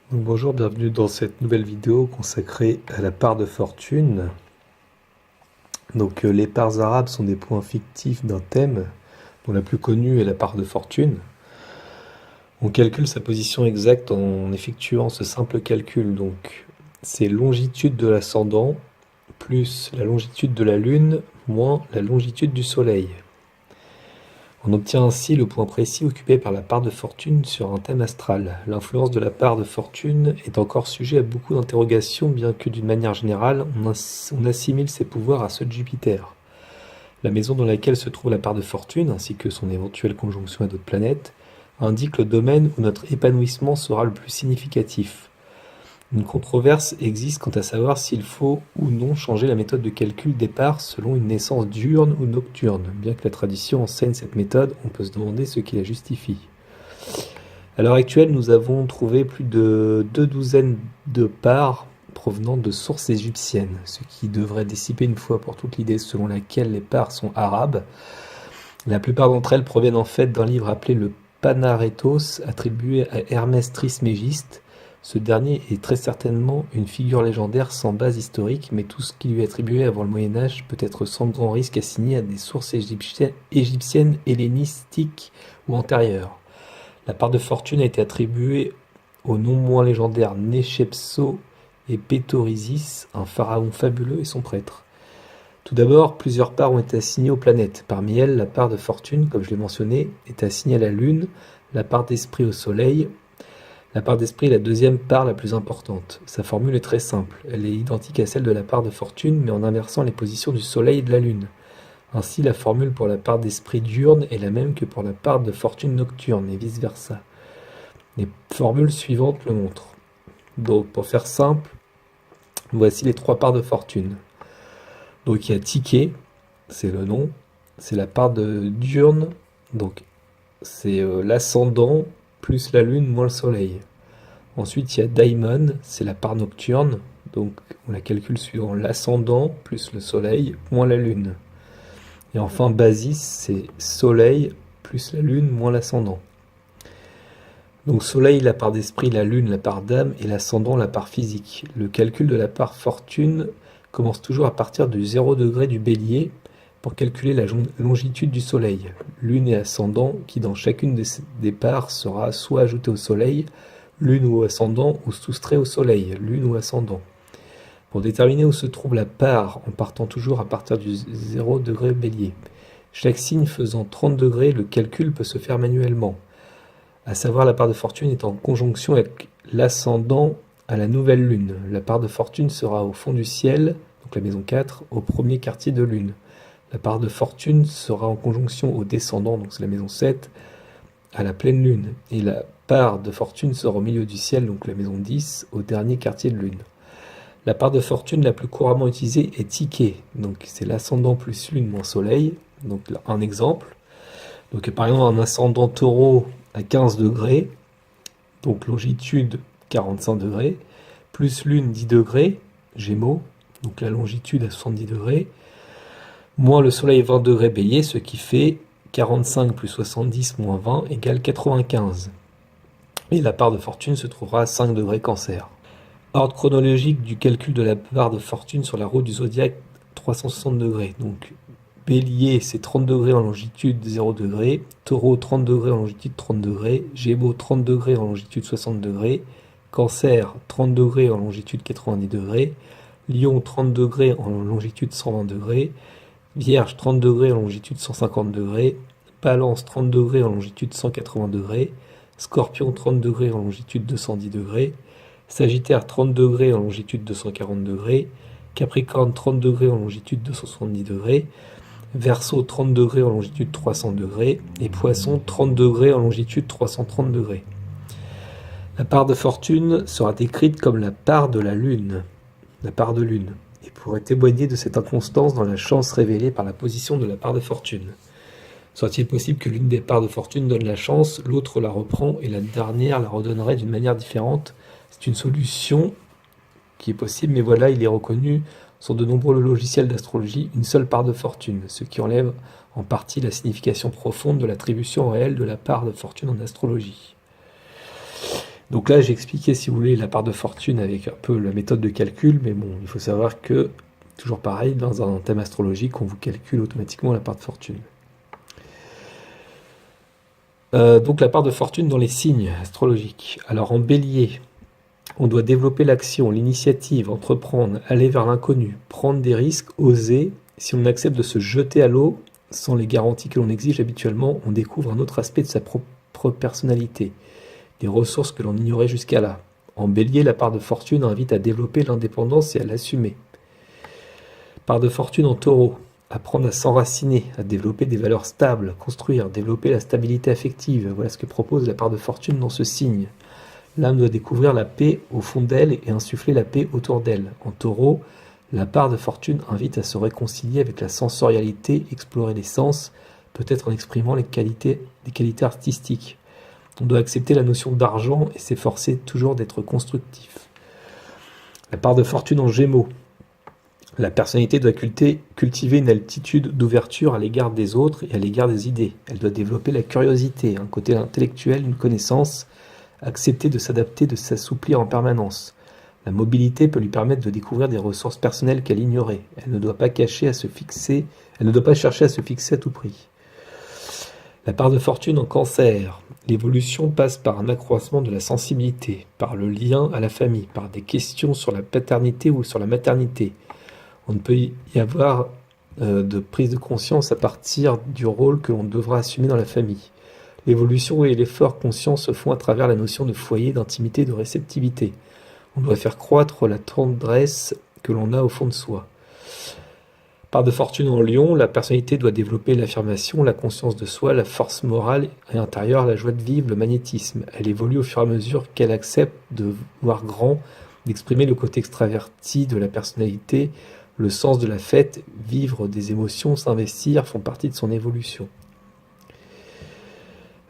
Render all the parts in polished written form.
Donc bonjour, bienvenue dans cette nouvelle vidéo consacrée à la part de fortune. Les parts arabes sont des points fictifs d'un thème, dont la plus connue est la part de fortune. On calcule sa position exacte en effectuant ce simple calcul. Donc c'est longitude de l'ascendant plus la longitude de la Lune moins la longitude du Soleil. On obtient ainsi le point précis occupé par la part de fortune sur un thème astral. L'influence de la part de fortune est encore sujet à beaucoup d'interrogations, bien que d'une manière générale, on assimile ses pouvoirs à ceux de Jupiter. La maison dans laquelle se trouve la part de fortune, ainsi que son éventuelle conjonction à d'autres planètes, indique le domaine où notre épanouissement sera le plus significatif. Une controverse existe quant à savoir s'il faut ou non changer la méthode de calcul des parts selon une naissance diurne ou nocturne. Bien que la tradition enseigne cette méthode, on peut se demander ce qui la justifie. À l'heure actuelle, nous avons trouvé plus de 2 douzaines de parts provenant de sources égyptiennes, ce qui devrait dissiper une fois pour toutes l'idée selon laquelle les parts sont arabes. La plupart d'entre elles proviennent en fait d'un livre appelé le Panaréthos, attribué à Hermès Trismégiste. Ce dernier est très certainement une figure légendaire sans base historique, mais tout ce qui lui est attribué avant le Moyen-Âge peut être sans grand risque assigné à des sources égyptiennes, hellénistiques ou antérieures. La part de fortune a été attribuée aux non moins légendaires Néchepso et Pétorisis, un pharaon fabuleux et son prêtre. Tout d'abord, plusieurs parts ont été assignées aux planètes. Parmi elles, la part de fortune, comme je l'ai mentionné, est assignée à la Lune, la part d'esprit au Soleil. La part d'esprit est la deuxième part la plus importante. Sa formule est très simple. Elle est identique à celle de la part de fortune, mais en inversant les positions du Soleil et de la Lune. Ainsi, la formule pour la part d'esprit diurne est la même que pour la part de fortune nocturne, et vice-versa. Les formules suivantes le montrent. Donc, pour faire simple, voici les 3 parts de fortune. Donc, il y a Ticket, c'est le nom, c'est la part de diurne, donc c'est l'ascendant plus la lune moins le soleil. Ensuite, il y a Daimon, c'est la part nocturne, donc on la calcule suivant l'ascendant plus le soleil moins la lune. Et enfin, Basis, c'est soleil plus la lune moins l'ascendant. Donc soleil, la part d'esprit, la lune, la part d'âme, et l'ascendant, la part physique. Le calcul de la part fortune commence toujours à partir du 0 degré du bélier pour calculer la longitude du soleil. Lune et ascendant, qui dans chacune des parts sera soit ajouté au soleil, lune ou ascendant, ou soustrait au soleil, lune ou ascendant. Pour déterminer où se trouve la part, en partant toujours à partir du 0 degré bélier. Chaque signe faisant 30 degrés, le calcul peut se faire manuellement. À savoir, la part de fortune est en conjonction avec l'ascendant à la nouvelle lune. La part de fortune sera au fond du ciel, donc la maison 4, au premier quartier de lune. La part de fortune sera en conjonction au descendant, donc c'est la maison 7, à la pleine lune. Et la part de fortune sera au milieu du ciel, donc la maison 10, au dernier quartier de lune. La part de fortune la plus couramment utilisée est Ticket, donc c'est l'ascendant plus lune moins soleil. Donc un exemple. Donc par exemple un ascendant taureau à 15 degrés, donc longitude 45 degrés, plus lune 10 degrés, Gémeaux, donc la longitude à 70 degrés, moins le soleil 20 degrés bélier, ce qui fait 45 plus 70 moins 20 égale 95. Et la part de fortune se trouvera à 5 degrés cancer. Ordre chronologique du calcul de la part de fortune sur la roue du zodiaque 360 degrés. Donc Bélier, c'est 30 degrés en longitude 0 degrés. Taureau, 30 degrés en longitude 30 degrés. Gémeaux, 30 degrés en longitude 60 degrés. Cancer, 30 degrés en longitude 90 degrés. Lion, 30 degrés en longitude 120 degrés. Vierge, 30 degrés en longitude 150 degrés. Balance, 30 degrés en longitude 180 degrés. Scorpion, 30 degrés en longitude 210 degrés. Sagittaire, 30 degrés en longitude 240 degrés. Capricorne, 30 degrés en longitude 270 degrés. Verseau, 30 degrés en longitude 300 degrés. Et Poisson, 30 degrés en longitude 330 degrés. La part de fortune sera décrite comme la part de la lune, la part de lune, et pourrait témoigner de cette inconstance dans la chance révélée par la position de la part de fortune. Soit-il possible que l'une des parts de fortune donne la chance, l'autre la reprend et la dernière la redonnerait d'une manière différente? C'est une solution qui est possible, mais voilà, il est reconnu sur de nombreux logiciels d'astrologie une seule part de fortune, ce qui enlève en partie la signification profonde de l'attribution réelle de la part de fortune en astrologie. Donc là, j'ai expliqué, si vous voulez, la part de fortune avec un peu la méthode de calcul, mais bon, il faut savoir que, toujours pareil, dans un thème astrologique, on vous calcule automatiquement la part de fortune. Donc la part de fortune dans les signes astrologiques. Alors en bélier, on doit développer l'action, l'initiative, entreprendre, aller vers l'inconnu, prendre des risques, oser. Si on accepte de se jeter à l'eau sans les garanties que l'on exige habituellement, on découvre un autre aspect de sa propre personnalité, des ressources que l'on ignorait jusqu'à là. En bélier, la part de fortune invite à développer l'indépendance et à l'assumer. Part de fortune en taureau, apprendre à s'enraciner, à développer des valeurs stables, construire, développer la stabilité affective. Voilà ce que propose la part de fortune dans ce signe. L'âme doit découvrir la paix au fond d'elle et insuffler la paix autour d'elle. En taureau, la part de fortune invite à se réconcilier avec la sensorialité, explorer les sens, peut-être en exprimant les qualités artistiques. On doit accepter la notion d'argent et s'efforcer toujours d'être constructif. La part de fortune en gémeaux. La personnalité doit cultiver une altitude d'ouverture à l'égard des autres et à l'égard des idées. Elle doit développer la curiosité, un côté intellectuel, une connaissance, accepter de s'adapter, de s'assouplir en permanence. La mobilité peut lui permettre de découvrir des ressources personnelles qu'elle ignorait. Elle ne doit pas chercher à se fixer à tout prix. La part de fortune en cancer. L'évolution passe par un accroissement de la sensibilité, par le lien à la famille, par des questions sur la paternité ou sur la maternité. On ne peut y avoir de prise de conscience à partir du rôle que l'on devra assumer dans la famille. L'évolution et l'effort conscient se font à travers la notion de foyer, d'intimité, de réceptivité. On doit faire croître la tendresse que l'on a au fond de soi. Part de fortune en lion, la personnalité doit développer l'affirmation, la conscience de soi, la force morale et intérieure, la joie de vivre, le magnétisme. Elle évolue au fur et à mesure qu'elle accepte de voir grand, d'exprimer le côté extraverti de la personnalité, le sens de la fête, vivre des émotions, s'investir font partie de son évolution.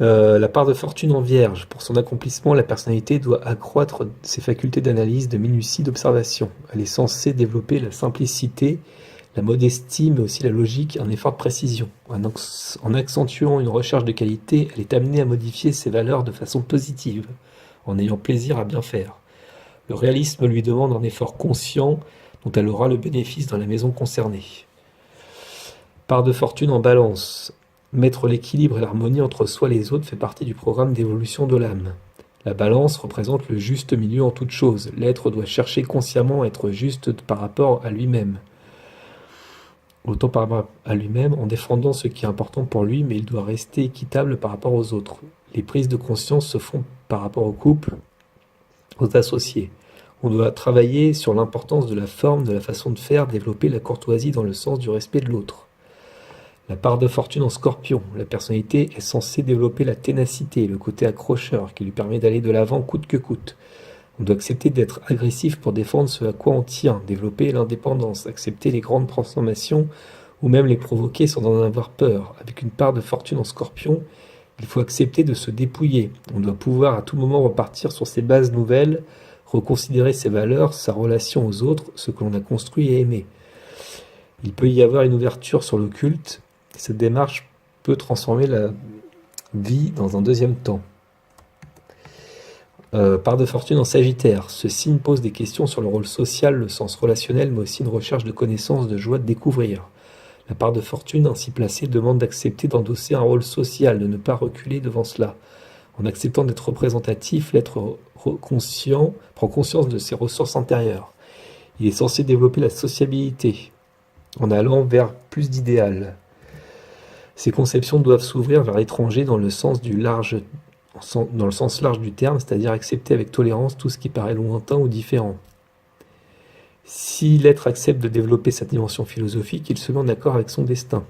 La part de fortune en vierge. Pour son accomplissement, la personnalité doit accroître ses facultés d'analyse, de minutie, d'observation. Elle est censée développer la simplicité, la modestie, mais aussi la logique, un effort de précision. En accentuant une recherche de qualité, elle est amenée à modifier ses valeurs de façon positive, en ayant plaisir à bien faire. Le réalisme lui demande un effort conscient dont elle aura le bénéfice dans la maison concernée. Part de fortune en balance. Mettre l'équilibre et l'harmonie entre soi et les autres fait partie du programme d'évolution de l'âme. La balance représente le juste milieu en toute chose. L'être doit chercher consciemment à être juste par rapport à lui-même. Autant par rapport à lui-même en défendant ce qui est important pour lui, mais il doit rester équitable par rapport aux autres. Les prises de conscience se font par rapport au couple, aux associés. On doit travailler sur l'importance de la forme, de la façon de faire, développer la courtoisie dans le sens du respect de l'autre. La part de fortune en scorpion. La personnalité est censée développer la ténacité, le côté accrocheur qui lui permet d'aller de l'avant coûte que coûte. On doit accepter d'être agressif pour défendre ce à quoi on tient, développer l'indépendance, accepter les grandes transformations ou même les provoquer sans en avoir peur. Avec une part de fortune en scorpion, il faut accepter de se dépouiller. On doit pouvoir à tout moment repartir sur ses bases nouvelles, reconsidérer ses valeurs, sa relation aux autres, ce que l'on a construit et aimé. Il peut y avoir une ouverture sur l'occulte. Cette démarche peut transformer la vie dans un deuxième temps. Part de fortune en Sagittaire. Ce signe pose des questions sur le rôle social, le sens relationnel, mais aussi une recherche de connaissances, de joie de découvrir. La part de fortune ainsi placée demande d'accepter d'endosser un rôle social, de ne pas reculer devant cela. En acceptant d'être représentatif, l'être conscient prend conscience de ses ressources intérieures. Il est censé développer la sociabilité, en allant vers plus d'idéal. Ces conceptions doivent s'ouvrir vers l'étranger dans le sens large du terme, c'est-à-dire accepter avec tolérance tout ce qui paraît lointain ou différent. Si l'être accepte de développer sa dimension philosophique, il se met en accord avec son destin.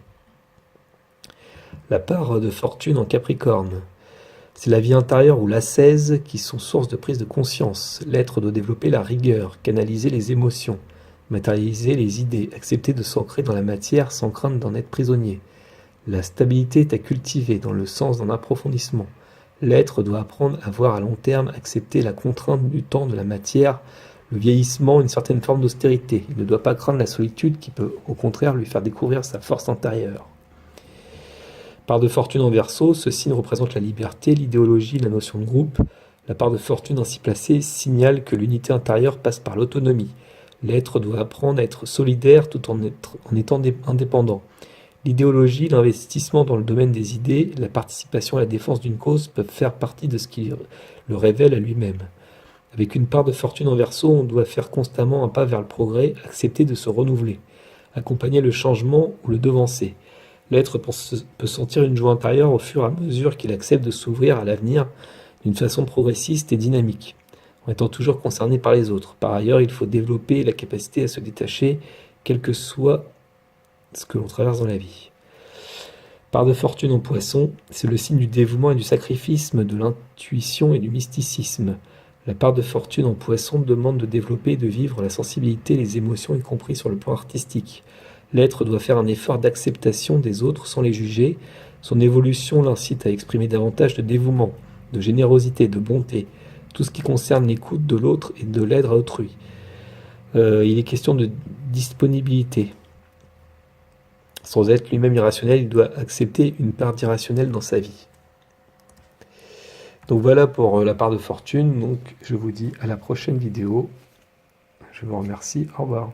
La part de fortune en Capricorne. C'est la vie intérieure ou l'ascèse qui sont source de prise de conscience. L'être doit développer la rigueur, canaliser les émotions, matérialiser les idées, accepter de s'ancrer dans la matière sans crainte d'en être prisonnier. La stabilité est à cultiver dans le sens d'un approfondissement. L'être doit apprendre à voir à long terme, accepter la contrainte du temps, de la matière, le vieillissement, une certaine forme d'austérité. Il ne doit pas craindre la solitude qui peut au contraire lui faire découvrir sa force intérieure. Part de fortune en Verseau, ce signe représente la liberté, l'idéologie, la notion de groupe, La part de fortune ainsi placée signale que l'unité intérieure passe par l'autonomie. L'être doit apprendre à être solidaire tout en étant indépendant. L'idéologie, l'investissement dans le domaine des idées, la participation à la défense d'une cause peuvent faire partie de ce qui le révèle à lui-même. Avec une part de fortune en Verseau, on doit faire constamment un pas vers le progrès, accepter de se renouveler, accompagner le changement ou le devancer. L'être peut sentir une joie intérieure au fur et à mesure qu'il accepte de s'ouvrir à l'avenir d'une façon progressiste et dynamique, en étant toujours concerné par les autres. Par ailleurs, il faut développer la capacité à se détacher, quel que soit ce que l'on traverse dans la vie. Part de fortune en Poisson, c'est le signe du dévouement et du sacrifice, de l'intuition et du mysticisme. La part de fortune en Poisson demande de développer et de vivre la sensibilité et les émotions, y compris sur le plan artistique. L'être doit faire un effort d'acceptation des autres sans les juger. Son évolution l'incite à exprimer davantage de dévouement, de générosité, de bonté, tout ce qui concerne l'écoute de l'autre et de l'aide à autrui. Il est question de disponibilité. Sans être lui-même irrationnel, il doit accepter une part d'irrationnel dans sa vie. Donc voilà pour la part de fortune. Donc je vous dis à la prochaine vidéo. Je vous remercie. Au revoir.